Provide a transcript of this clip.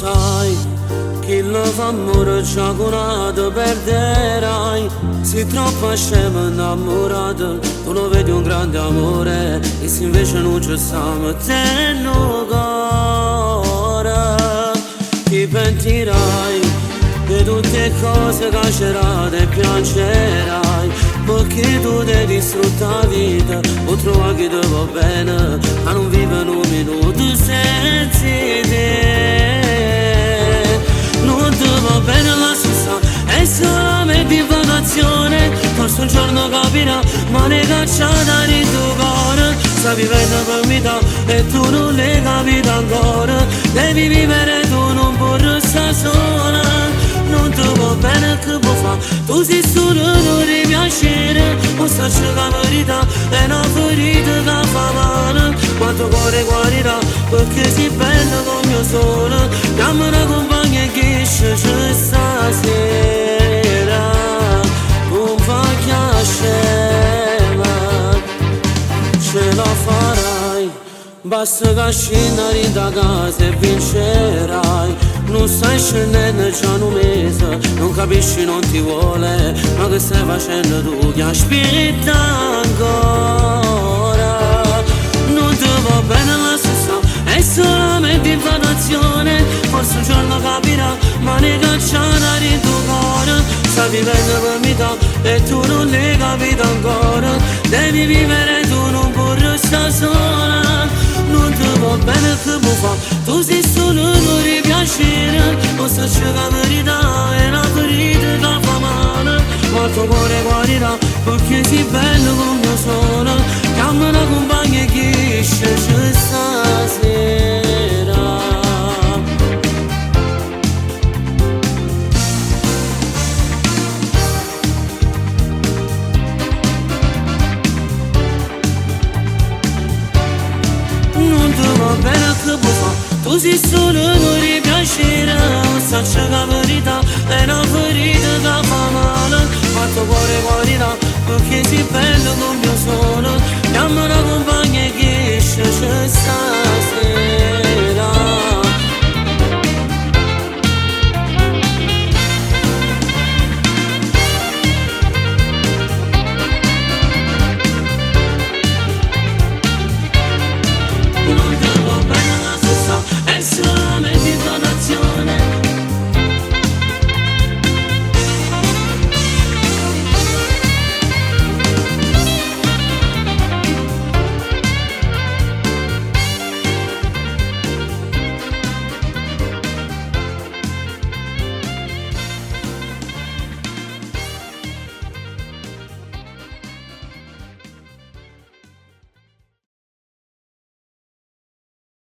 sai che lo fa amore sciagurato perderai. Se troppo scemo innamorato, tu lo vedi un grande amore, e se invece non ci stiamo tenendo cuore, ti pentirai di tutte cose cacerate e piangerai, perché tu ti hai distrutto la vita, o trovi che ti va bene, ma non vive un minuto senza te. Non ti va bene la stessa, è solamente informazione, forse un giorno capirà, ma ne cacciata di tuo cuore. Sta vivendo per metà e tu non le capito ancora, devi vivere, tu non puoi restare sola. Non ti va bene che può fare, tu sei solo non di piacere, non sta cercando la verità, è una ferita che fa male. Quanto cuore guarirà, perché si bella come io sono, dammi una compagna che c'è stasera, non fa chiacchiere, ce la farai, basta che scendere da casa e vincerai. Non stai scendendo già un mese, non capisci, non ti vuole, ma che stai facendo tu che aspetta ancora? Non ti va bene la stessa, è solamente infatuazione, forse un giorno capirà, ma ne cacciata di tuo cuore. Stai vivendo per metà e tu non l'hai capito ancora, devi vivere, tu non puoi restare sola. Non ti va bene che può fare, tu sei solo non di piacere, non sta cercando la verità, è una ferita che fa male. Ma il tuo cuore guarirà, perché sei bello come io sono, dammi una compagna che esce stasera. Non ti va bene che può fare, tu sei solo non di piacere, non sta cercando